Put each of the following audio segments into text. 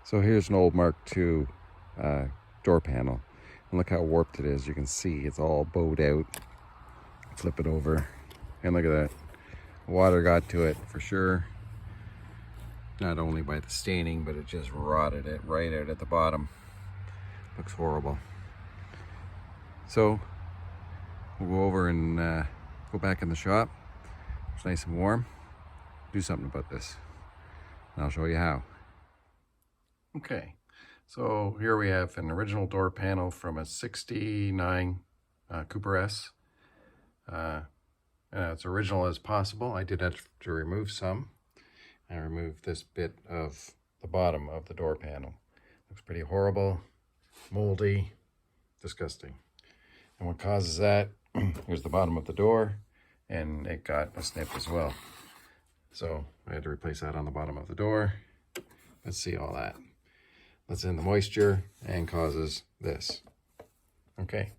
So here's an old Mark II door panel. And look how warped it is. You can see it's all bowed out. Flip it over. And look at that. Water got to it for sure. Not only by the staining, but it just rotted it right out at the bottom. Looks horrible. So we'll go over and go back in the shop. It's nice and warm. Do something about this. And I'll show you how. Okay, so here we have an original door panel from a 69 Cooper S. It's original as possible. I did have to remove some. I removed this bit of the bottom of the door panel. Looks pretty horrible, moldy, disgusting. And what causes that, here's the bottom of the door, and it got a snip as well. So I had to replace that on the bottom of the door. Let's see all that. Lets in the moisture and causes this. Okay,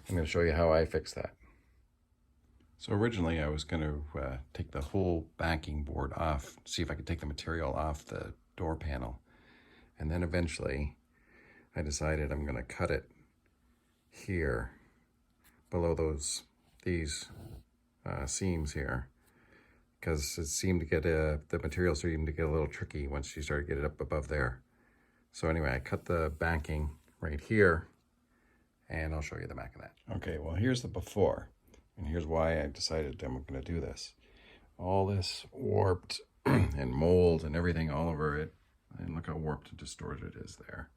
I'm going to show you how I fix that. So originally I was going to take the whole backing board off, see if I could take the material off the door panel. And then eventually I decided I'm going to cut it here below these seams here, because it seemed to get the material seemed to get a little tricky once you started to get it up above there. So anyway, I cut the backing right here, and I'll show you the back of that. Okay, well here's the before, and here's why I decided I'm going to do this. All this warped and mold and everything all over it, and look how warped and distorted it is there.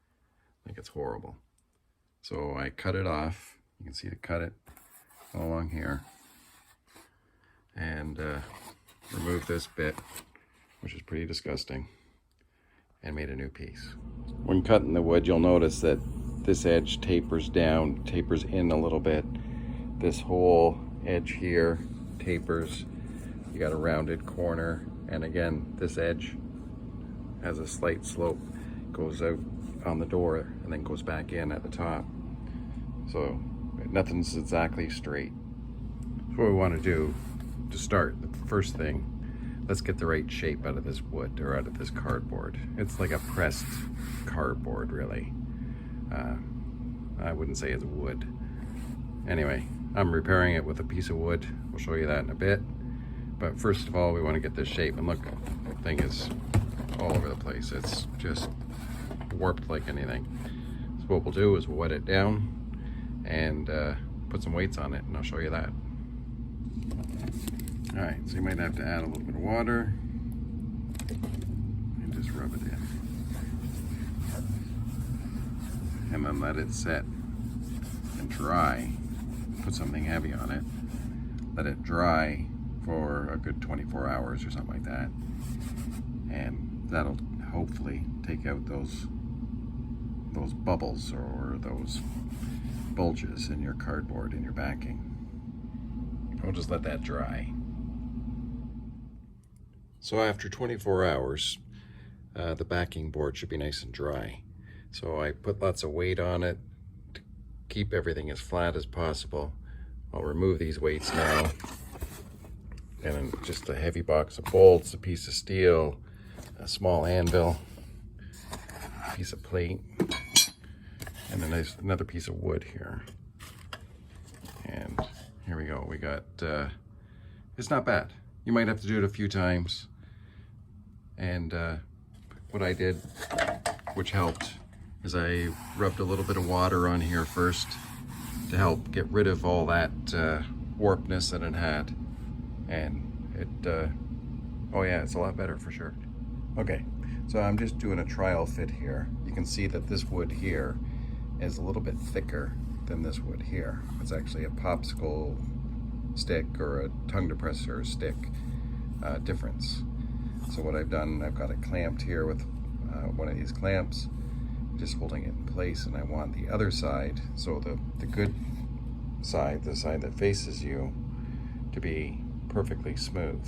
I think it's horrible. So I cut it off. You can see it cut it all along here, and remove this bit, which is pretty disgusting, and made a new piece. When cutting the wood, you'll notice that this edge tapers down, tapers in a little bit. This whole edge here tapers. You got a rounded corner, and again, this edge has a slight slope, goes out on the door and then goes back in at the top. So nothing's exactly straight. So what we want to do to start, the first thing, let's get the right shape out of this wood, or out of this cardboard. It's like a pressed cardboard, really. I wouldn't say it's wood. Anyway, I'm repairing it with a piece of wood. We'll show you that in a bit. But first of all, we want to get this shape. And look, the thing is all over the place. It's just warped like anything. So what we'll do is we'll wet it down and put some weights on it, and I'll show you that. All right, so you might have to add a little bit of water and just rub it in. And then let it set and dry. Put something heavy on it. Let it dry for a good 24 hours or something like that. And that'll hopefully take out those bubbles or those bulges in your cardboard, in your backing. I'll just let that dry. So after 24 hours, the backing board should be nice and dry. So I put lots of weight on it to keep everything as flat as possible. I'll remove these weights now. And then just a heavy box of bolts, a piece of steel, a small anvil, a piece of plate, and another piece of wood here. And here we go. We got, it's not bad. You might have to do it a few times. And what I did, which helped, is I rubbed a little bit of water on here first to help get rid of all that warpedness that it had. And it, oh yeah, it's a lot better for sure. Okay, so I'm just doing a trial fit here. You can see that this wood here is a little bit thicker than this wood here. It's actually a popsicle stick or a tongue depressor stick difference. So what I've done, I've got it clamped here with one of these clamps, just holding it in place, and I want the other side, so the good side, the side that faces you, to be perfectly smooth.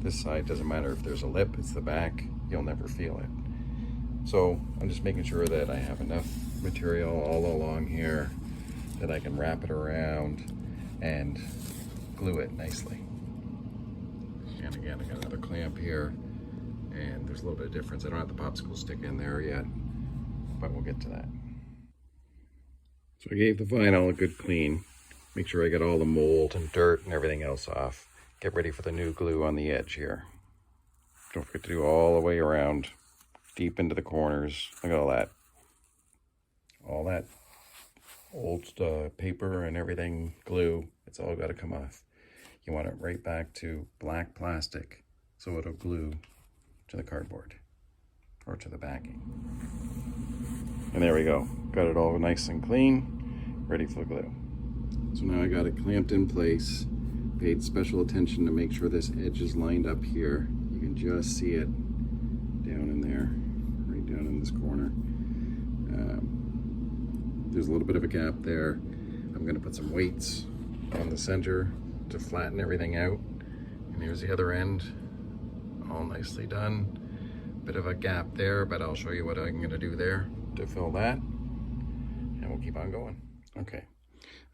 This side doesn't matter if there's a lip, it's the back, you'll never feel it. So I'm just making sure that I have enough material all along here that I can wrap it around and glue it nicely. And again, I got another clamp here, and there's a little bit of difference. I don't have the popsicle stick in there yet, but we'll get to that. So I gave the vinyl a good clean. Make sure I get all the mold and dirt and everything else off. Get ready for the new glue on the edge here. Don't forget to do all the way around, deep into the corners. Look at all that. All that old paper and everything, glue, it's all got to come off. You want it right back to black plastic so it'll glue to the cardboard or to the backing. And there we go. Got it all nice and clean, ready for the glue. So now I got it clamped in place. Paid special attention to make sure this edge is lined up here. You can just see it down in there, right down in this corner. There's a little bit of a gap there. I'm going to put some weights on the center to flatten everything out. And here's the other end, all nicely done. Bit of a gap there, but I'll show you what I'm going to do there to fill that. And we'll keep on going. Okay,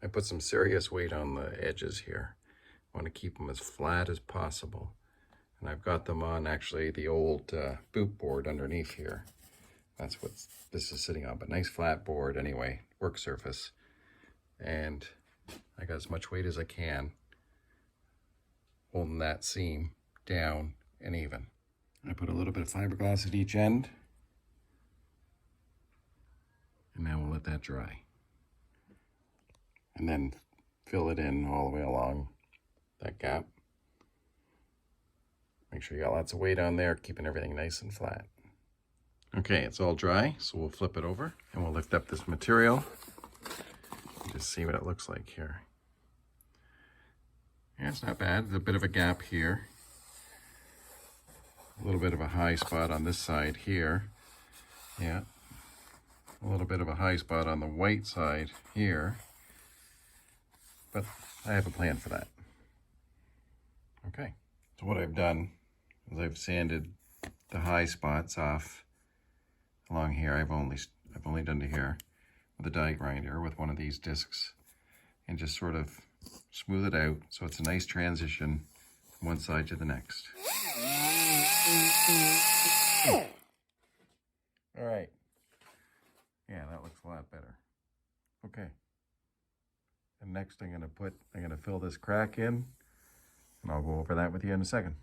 I put some serious weight on the edges here. I want to keep them as flat as possible. And I've got them on actually the old boot board underneath here. That's what this is sitting on, but nice flat board anyway, work surface. And I got as much weight as I can, holding that seam down and even. I put a little bit of fiberglass at each end. And now we'll let that dry. And then fill it in all the way along that gap. Make sure you got lots of weight on there, keeping everything nice and flat. Okay, it's all dry, so we'll flip it over and we'll lift up this material and just see what it looks like here. Yeah, it's not bad. There's a bit of a gap here. A little bit of a high spot on this side here. Yeah. A little bit of a high spot on the white side here. But I have a plan for that. Okay, so what I've done is I've sanded the high spots off along here. I've only done to here with a die grinder with one of these discs and just sort of smooth it out so it's a nice transition from one side to the next. All right. Yeah, that looks a lot better. Okay. And next I'm going to fill this crack in, and I'll go over that with you in a second.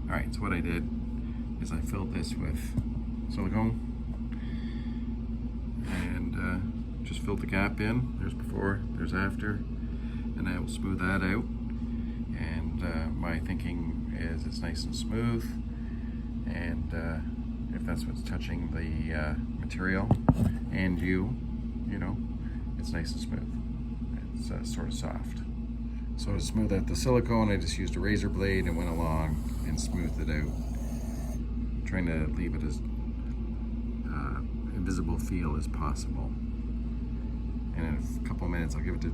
All right, so what I did is I filled this with silicone and just filled the gap in. There's before, there's after, and I will smooth that out. And my thinking is it's nice and smooth, and if that's what's touching the material and you know, it's nice and smooth. It's sort of soft. So to smooth out the silicone, I just used a razor blade and went along and smoothed it out, trying to leave it as invisible feel as possible. And in a couple minutes, I'll give it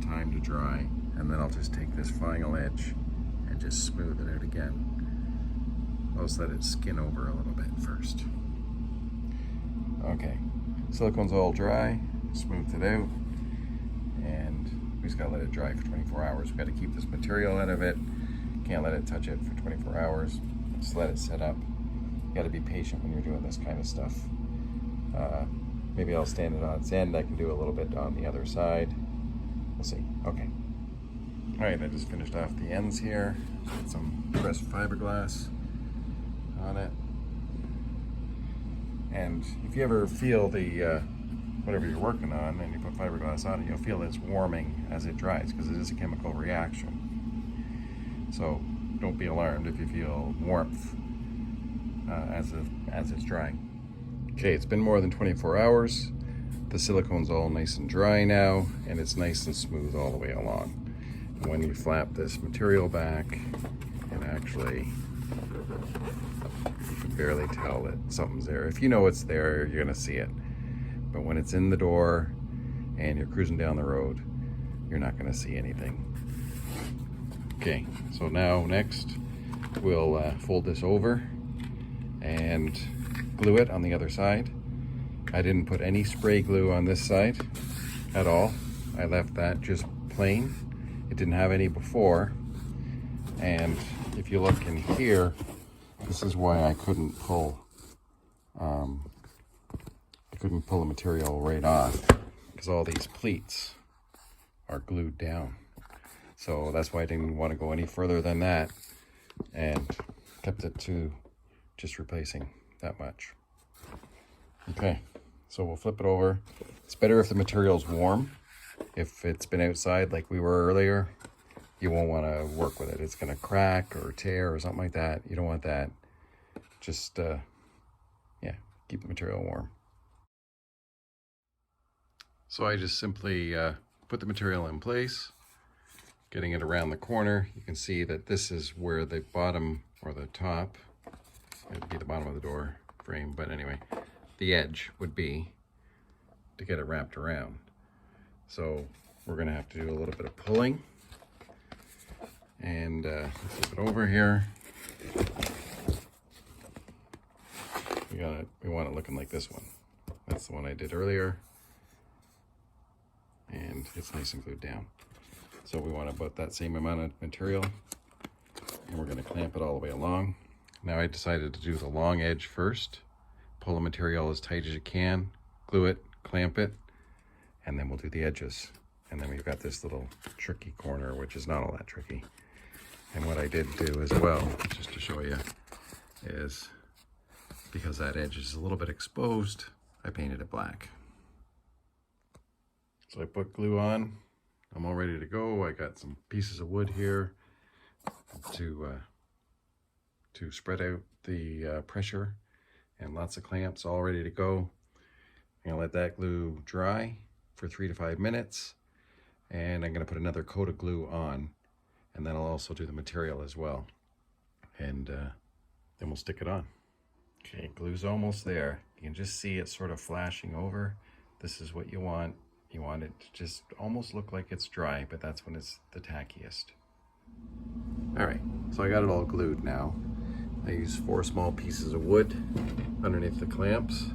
time to dry, and then I'll just take this final edge and just smooth it out again. I'll just let it skin over a little bit first. Okay, silicone's all dry, smoothed it out, and we just gotta let it dry for 24 hours. We gotta keep this material out of it. Can't let it touch it for 24 hours. Just let it set up. You gotta be patient when you're doing this kind of stuff. Maybe I'll stand it on its end. I can do a little bit on the other side. We'll see. Okay. All right, I just finished off the ends here. Put some pressed fiberglass on it. And if you ever feel the whatever you're working on and you put fiberglass on it, you'll feel it's warming as it dries because it is a chemical reaction. So don't be alarmed if you feel warmth as it's drying. Okay, it's been more than 24 hours. The silicone's all nice and dry now, and it's nice and smooth all the way along. And when you flap this material back, and actually, you can barely tell that something's there. If you know it's there, you're gonna see it. But when it's in the door and you're cruising down the road, you're not gonna see anything. Okay, so now next, we'll fold this over and glue it on the other side. I didn't put any spray glue on this side at all. I left that just plain. It didn't have any before. And if you look in here, this is why I couldn't pull the material right off, because all these pleats are glued down. So that's why I didn't want to go any further than that, and kept it to just replacing that much. Okay, so we'll flip it over. It's better if the material's warm. If it's been outside like we were earlier, you won't want to work with it. It's going to crack or tear or something like that. You don't want that. Just, yeah, keep the material warm. So I just simply put the material in place, getting it around the corner. You can see that this is where the bottom or the top, it would be the bottom of the door frame, but anyway, the edge would be to get it wrapped around. So we're going to have to do a little bit of pulling, and flip it over here. We want it looking like this one. That's the one I did earlier, and it's nice and glued down. So we want about that same amount of material, and we're going to clamp it all the way along. Now I decided to do the long edge first. Pull the material as tight as you can, glue it, clamp it, and then we'll do the edges. And then we've got this little tricky corner, which is not all that tricky. And what I did do as well, just to show you, is because that edge is a little bit exposed, I painted it black. So I put glue on. I'm all ready to go. I got some pieces of wood here to spread out the pressure, and lots of clamps all ready to go. I'm gonna let that glue dry for 3 to 5 minutes, and I'm gonna put another coat of glue on, and then I'll also do the material as well, and then we'll stick it on. Okay, glue's almost there. You can just see it sort of flashing over. This is what you want. You want it to just almost look like it's dry, but that's when it's the tackiest. All right, so I got it all glued now. I used 4 small pieces of wood underneath the clamps,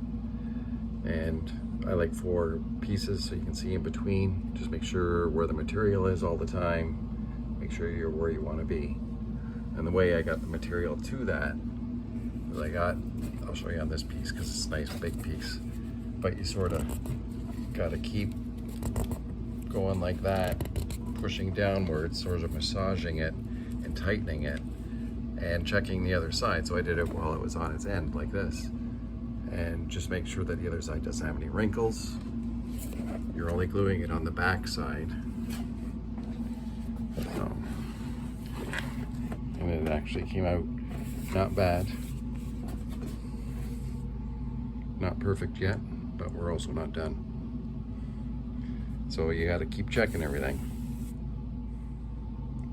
and I like 4 pieces so you can see in between. Just make sure where the material is all the time. Make sure you're where you want to be. And the way I got the material to that is I'll show you on this piece because it's a nice big piece, but you sort of got to keep going like that, pushing downwards, sort of massaging it and tightening it and checking the other side. So I did it while it was on its end like this, and just make sure that the other side doesn't have any wrinkles. You're only gluing it on the back side. So, and it actually came out not bad. Not perfect yet, but we're also not done. So you got to keep checking everything.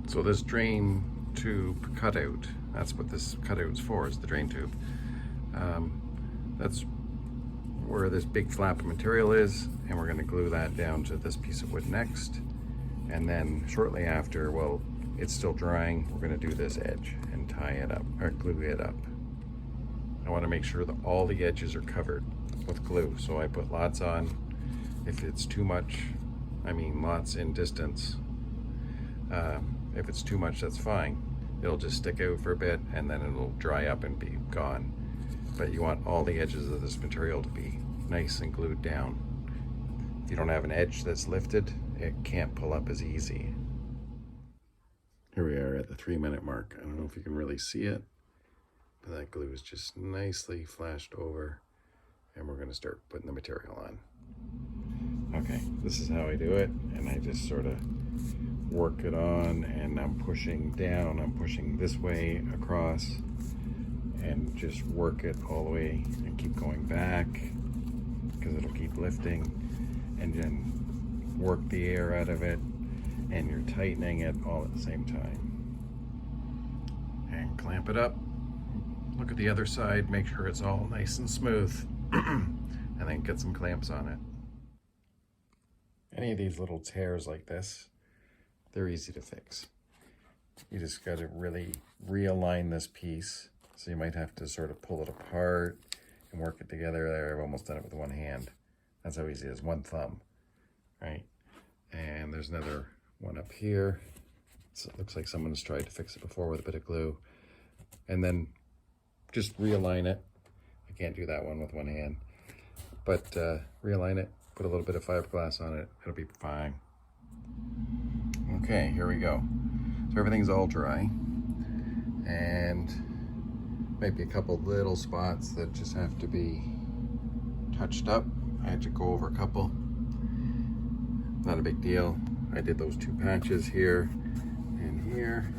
So this drain tube cutout, that's what this cutout's for, is the drain tube. That's where this big flap of material is, and we're going to glue that down to this piece of wood next. And then shortly after, well, it's still drying, we're going to do this edge and tie it up, or glue it up. I want to make sure that all the edges are covered with glue, so I put lots on. If it's too much, I mean lots in distance. If it's too much, that's fine. It'll just stick out for a bit and then it'll dry up and be gone. But you want all the edges of this material to be nice and glued down. If you don't have an edge that's lifted, it can't pull up as easy. Here we are at the 3-minute mark. I don't know if you can really see it, but that glue is just nicely flashed over, and we're going to start putting the material on. Okay, this is how I do it, and I just sort of work it on, and I'm pushing down, I'm pushing this way across, and just work it all the way and keep going back because it'll keep lifting, and then work the air out of it, and you're tightening it all at the same time. And clamp it up. Look at the other side, make sure it's all nice and smooth, and then get some clamps on it. Any of these little tears like this, they're easy to fix. You just got to really realign this piece. So you might have to sort of pull it apart and work it together. There, I've almost done it with one hand. That's how easy it is, one thumb, right? And there's another one up here. So it looks like someone's tried to fix it before with a bit of glue. And then just realign it. I can't do that one with one hand. But realign it, put a little bit of fiberglass on it, it'll be fine. Okay, here we go. So everything's all dry. And maybe a couple little spots that just have to be touched up. I had to go over a couple. Not a big deal. I did those 2 patches here and here.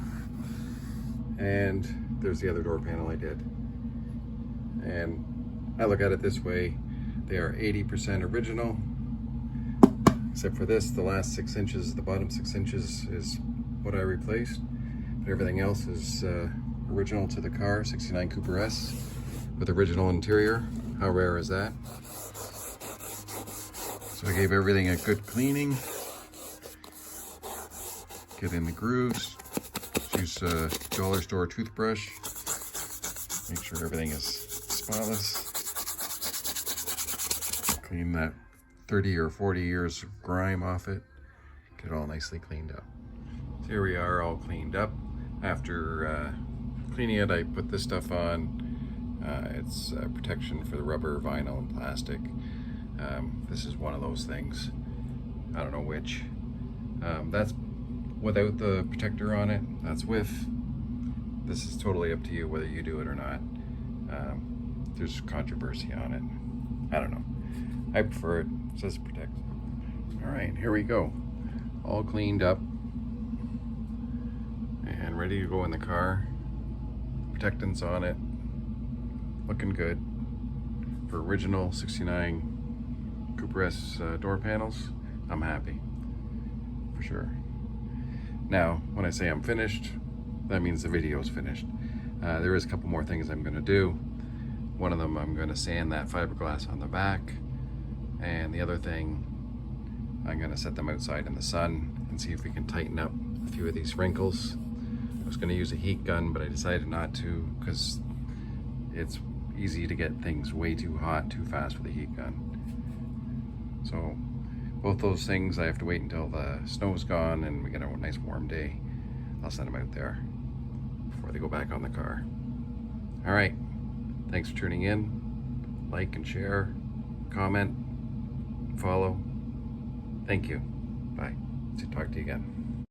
And there's the other door panel I did. And I look at it this way. They are 80% original. Except for this, the last 6 inches, the bottom 6 inches is what I replaced. But everything else is original to the car, 69 Cooper S with original interior. How rare is that? So I gave everything a good cleaning. Get in the grooves. Use a dollar store toothbrush. Make sure everything is spotless. Clean that 30 or 40 years of grime off it. Get it all nicely cleaned up. So here we are, all cleaned up. After cleaning it, I put this stuff on. It's protection for the rubber, vinyl, and plastic. This is one of those things. I don't know which. That's without the protector on it. That's with. This is totally up to you whether you do it or not. There's controversy on it. I don't know. I prefer it. It says protect. All right, here we go. All cleaned up and ready to go in the car. Protectants on it. Looking good. For original 69 Cooper S door panels, I'm happy. For sure. Now, when I say I'm finished, that means the video is finished. There is a couple more things I'm going to do. One of them, I'm going to sand that fiberglass on the back. And the other thing, I'm going to set them outside in the sun and see if we can tighten up a few of these wrinkles. I was going to use a heat gun, but I decided not to because it's easy to get things way too hot too fast with a heat gun. So both those things, I have to wait until the snow's gone and we get a nice warm day. I'll send them out there before they go back on the car. All right, thanks for tuning in. Like and share, comment, follow. Thank you. Bye. Talk to you again.